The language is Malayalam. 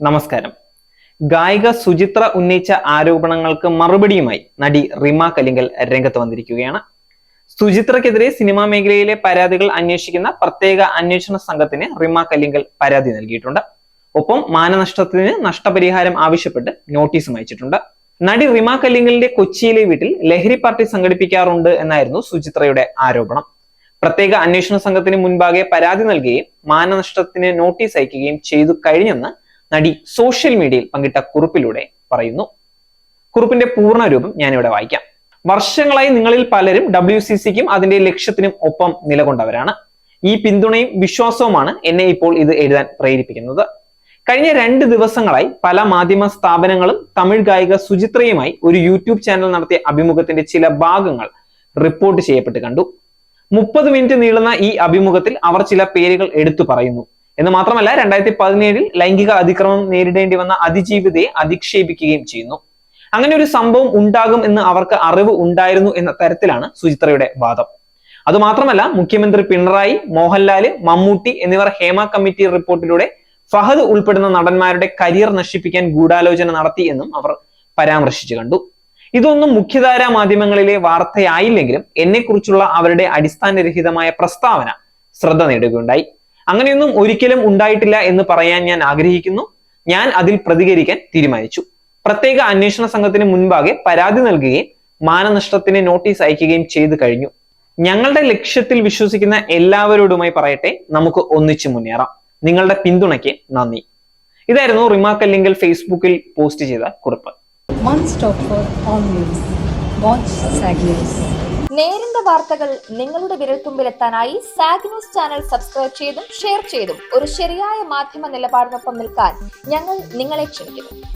നമസ്കാരം. ഗായിക സുചിത്ര ഉന്നയിച്ച ആരോപണങ്ങൾക്ക് മറുപടിയുമായി നടി റിമ കല്ലിങ്കൽ രംഗത്ത് വന്നിരിക്കുകയാണ്. സുചിത്രക്കെതിരെ സിനിമാ മേഖലയിലെ പരാതികൾ അന്വേഷിക്കുന്ന പ്രത്യേക അന്വേഷണ സംഘത്തിന് റിമ കല്ലിങ്കൽ പരാതി നൽകിയിട്ടുണ്ട്. ഒപ്പം മാനനഷ്ടത്തിന് നഷ്ടപരിഹാരം ആവശ്യപ്പെട്ട് നോട്ടീസും അയച്ചിട്ടുണ്ട്. നടി റിമ കല്ലിങ്കലിന്റെ കൊച്ചിയിലെ വീട്ടിൽ ലഹരി പാർട്ടി സംഘടിപ്പിക്കാറുണ്ട് എന്നായിരുന്നു സുചിത്രയുടെ ആരോപണം. പ്രത്യേക അന്വേഷണ സംഘത്തിന് മുൻപാകെ പരാതി നൽകുകയും മാനനഷ്ടത്തിന് നോട്ടീസ് അയക്കുകയും ചെയ്തു കഴിഞ്ഞെന്ന് നടി സോഷ്യൽ മീഡിയയിൽ പങ്കിട്ട കുറിപ്പിലൂടെ പറയുന്നു. കുറിപ്പിന്റെ പൂർണ്ണ രൂപം ഞാനിവിടെ വായിക്കാം. വർഷങ്ങളായി നിങ്ങളിൽ പലരും WCCക്കും അതിന്റെ ലക്ഷ്യത്തിനും ഒപ്പം നിലകൊണ്ടവരാണ്. ഈ പിന്തുണയും വിശ്വാസവുമാണ് എന്നെ ഇപ്പോൾ ഇത് എഴുതാൻ പ്രേരിപ്പിക്കുന്നത്. കഴിഞ്ഞ 2 ദിവസങ്ങളായി പല മാധ്യമ സ്ഥാപനങ്ങളും തമിഴ് ഗായിക സുചിത്രയുമായി ഒരു യൂട്യൂബ് ചാനൽ നടത്തിയ അഭിമുഖത്തിന്റെ ചില ഭാഗങ്ങൾ റിപ്പോർട്ട് ചെയ്യപ്പെട്ട് കണ്ടു. 30 മിനിറ്റ് നീളുന്ന ഈ അഭിമുഖത്തിൽ അവർ ചില പേരുകൾ എടുത്തു പറയുന്നു എന്ന് മാത്രമല്ല 2017 ലൈംഗിക അതിക്രമം നേരിടേണ്ടി വന്ന അതിജീവിതയെ അധിക്ഷേപിക്കുകയും ചെയ്യുന്നു. അങ്ങനെ ഒരു സംഭവം ഉണ്ടാകും എന്ന് അവർക്ക് അറിവ് ഉണ്ടായിരുന്നു എന്ന തരത്തിലാണ് സുചിത്രയുടെ വാദം. അതുമാത്രമല്ല മുഖ്യമന്ത്രി പിണറായി, മോഹൻലാല്, മമ്മൂട്ടി എന്നിവർ ഹേമ കമ്മിറ്റി റിപ്പോർട്ടിലൂടെ ഫഹദ് ഉൾപ്പെടുന്ന നടന്മാരുടെ കരിയർ നശിപ്പിക്കാൻ ഗൂഢാലോചന നടത്തി എന്നും അവർ പരാമർശിച്ചു കണ്ടു. ഇതൊന്നും മുഖ്യധാരാ മാധ്യമങ്ങളിലെ വാർത്തയായില്ലെങ്കിലും എന്നെക്കുറിച്ചുള്ള അവരുടെ അടിസ്ഥാനരഹിതമായ പ്രസ്താവന ശ്രദ്ധ നേടുകയുണ്ടായി. അങ്ങനെയൊന്നും ഒരിക്കലും ഉണ്ടായിട്ടില്ല എന്ന് പറയാൻ ഞാൻ ആഗ്രഹിക്കുന്നു. ഞാൻ അതിൽ പ്രതികരിക്കാൻ തീരുമാനിച്ചു. പ്രത്യേക അന്വേഷണ സംഘത്തിന് മുൻപാകെ പരാതി നൽകുകയും മാനനഷ്ടത്തിന് നോട്ടീസ് അയക്കുകയും ചെയ്തു കഴിഞ്ഞു. ഞങ്ങളുടെ ലക്ഷ്യത്തിൽ വിശ്വസിക്കുന്ന എല്ലാവരോടുമായി പറയട്ടെ, നമുക്ക് ഒന്നിച്ചു മുന്നേറാം. നിങ്ങളുടെ പിന്തുണയ്ക്ക് നന്ദി. ഇതായിരുന്നു റിമ കല്ലിങ്കൽ ഫേസ്ബുക്കിൽ പോസ്റ്റ് ചെയ്ത കുറിപ്പ്. നേരിന്റെ വാർത്തകൾ നിങ്ങളുടെ വിരൽത്തുമ്പിലെത്താനായി സാഗ് ന്യൂസ് ചാനൽ സബ്സ്ക്രൈബ് ചെയ്തും ഷെയർ ചെയ്തും ഒരു ശരിയായ മാധ്യമ നിലപാടിനൊപ്പം നിൽക്കാൻ ഞങ്ങൾ നിങ്ങളെ ക്ഷണിക്കുന്നു.